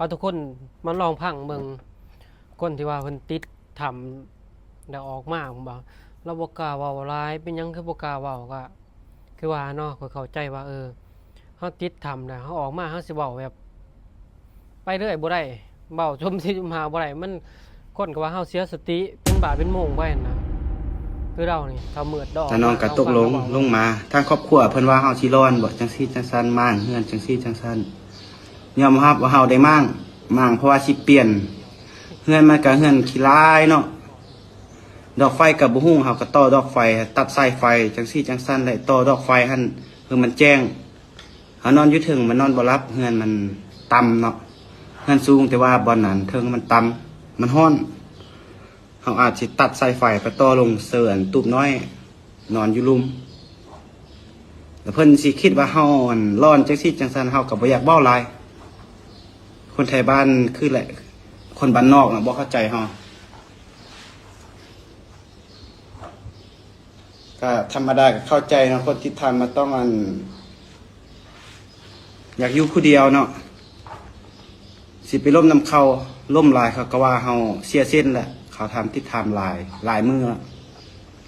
เอาทุกคนมาลองพังเบิ่งคนที่ว่าเพิ่นติดทำแล้วออกมาผมบอกเราบ่กล้าเว้าหลายเป็นหยังคือบ่กล้าเว้าก็คือว่าเนาะข้อยเข้าใจว่าเฮาติดทำแล้วเฮาออกมาเฮาสิเว้าแบบไปเรื่อยบ่ได้เว้าชมสิจุมหาบ่ได้มันคนก็ว่าเฮาเสียสติเป็นบ้าเป็นโมงไปนั่นนะคือเรานี่ถ้ามืดดอก แต่น้องก็ตกลงมาทางครอบครัวเพิ่นว่าเฮาสิร้อนบ่จังซี่จังซั่นมั่างเฮือนจังซี่จังซั่นยอมรับว่าเฮาได้มั่างเพราะว่าสิเปลี่ยนเฮือนมันก็เฮือนขี้ร้ายเนาะดอกไฟก็บ่ฮู้เฮาก็ต่อดอกไฟตัดสายไฟจังซี่จังซั่นได้ต่อดอกไฟหั่นคือมันแจ้งเฮานอนอยู่ถึงมันนอนบ่หลับเฮือนมันต่ำเนาะเฮือนสูงแต่ว่าบ่อนนั้นเทิงมันต่ำมันร้อนเฮาอาจสิตัดสายไฟไปต่อลงเสื่อนตูบน้อยนอนอยู่ลุมแล้วเพิ่นสิคิดว่าเฮาร้อนจังซี่จังซั่นเฮาก็บ่อยากเว้าหลายคนไทยบ้านคือแหละคนบ้านนอกน่ะบ่เข้าใจเฮาก็ธรรมดาก็เข้าใจเนาะคนที่ทำมาต้องอยากอยู่ผู้เดียวเนาะสิไปล่มน้ำเขาล่มลายเขาก็ว่าเฮาเสียเส้นแหละเขาทำติดทำลายมือ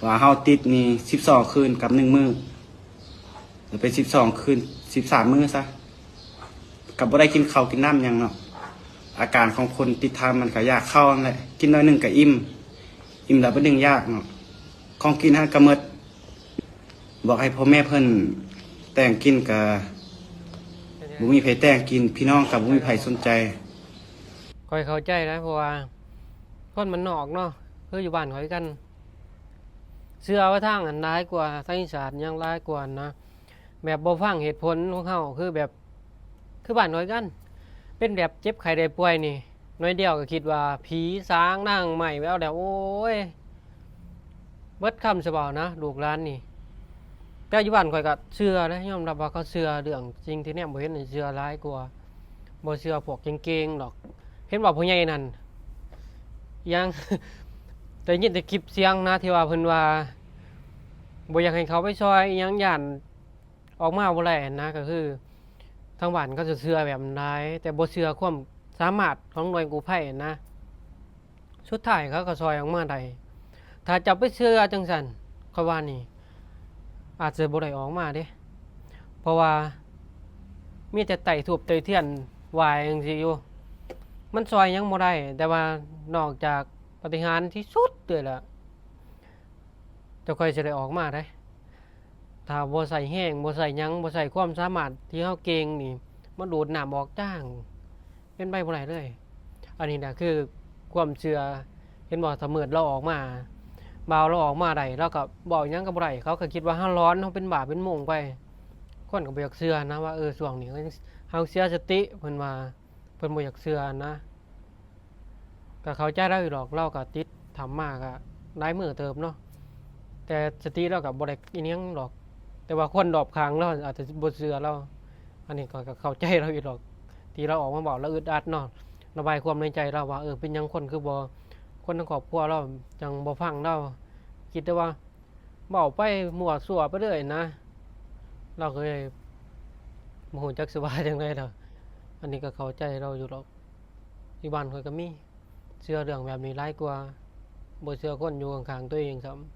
ว่าเฮาติดนี่12คืนกับ1มื้อหรือเป็น12คืน13มื้อซะกับบ่ได้กินข้าวกินน้ำหยังเนาะอาการของคนติดทำมันก็ยากเข้านั่นแหละกินน้อยหนึงก็อิ่มแล้วบ่ดึงยากเนาะของกินหาก็หมดบอกให้พ่อแม่เพิ่นแต่งกินก็บ่มีไผแต่งกินพี่น้องก็บ่มีไผสนใจคอยเข้าใจนะเพราะว่าคนมันนอกเนาะคืออยู่บ้านข่อยกันเชื่อว่าทางอันร้ายกว่าทางอีสานยังร้ายกว่านะแบบบ่ฟังเหตุผลของเฮาคือแบบคือบ้านข่อยกันเป็นแบบเจ็บไข้ได้ป่วยนี่น้อยเดียวก็คิดว่าผีสางนางใหม่แล้วโอ้ยเบิดคำสบานะลูกหลานนี่แต่อยู่บ้านข่อยก็เชื่อนะยอมรับว่าเขาเชื่อเรื่องจริงที่แนมบ่เห็นนี่เชื่อร้ายกว่าบ่เชื่อพวกเก่งๆดอกเห็นว่าผู้ใหญ่นั่นยัง แต่ยินแต่คลิปเสียงนะที่ว่าเพิ่นว่าบ่อยากให้เขาไปซอยอิหยังย่านออกมาบ่ได้นะก็คือทางบ้านเขาจะเชื่อแบบนั้นได้แต่บ่เชื่อความสามารถของหน่วยกู้ภัยนะสุดท้ายเขาก็ซอยออกมาได้ถ้าจะไปเชื่อจังซั่นค่อยว่านี่อาจจะบ่ได้ออกมาเด้เพราะว่ามีแต่ไต่ทูบไต่เทียนไหว้จังซี่อยู่มันซอยหยังบ่ได้แต่ว่านอกจากปาฏิหาริย์ที่สุดเลยล่ะจะค่อยสิได้ออกมาได้ถ้าบ่ใส่แห้งบ่ใส่หยังบ่ใส่ความสามารถที่เฮาเก่งนี่มันดูดน้ำออกจ้างเป็นไปบ่ได้เลยอันนี้น่ะคือความเชื่อเห็นบ่ถ้ามืดเราออกมาบ่าวเราออกมาได้เราก็บอกหยังก็บ่ได้เขาก็คิดว่าเฮาร้อนเฮาเป็นบ้าเป็นโมงไปคนก็บ่อยากเชื่อนะว่าช่วงนี้เฮาเสียสติเพิ่นว่าเพิ่นบ่อยากเชื่อนะก็เข้าใจเราอยู่ดอกเราก็ติดทำมาก็หลายมื้อเติบเนาะแต่สติเราก็บ่ได้อีหยังดอกแต่ว่าคนรอบข้างเราอาจจะบ่เชื่อเราอันนี้ก็เข้าใจเราอยู่ดอกที่เราออกมาบอกเราอึดอัดเนาะระบายความในใจเราว่าเป็นหยังคนคือบ่คนในครอบครัวเราจังบ่ฟังเราคิดแต่ว่าเว้าไปมั่วซั่วไปเรื่อยนะเราก็เลยบ่ฮู้จักสิว่าจังได๋ดอกอันนี้ก็เข้าใจเราอยู่ดอกที่บ้านข้อยก็มีเชื่อเรื่องแบบนี้หลายกว่าบ่เชื่อคนอยู่ข้างๆตัวเองซ้ำ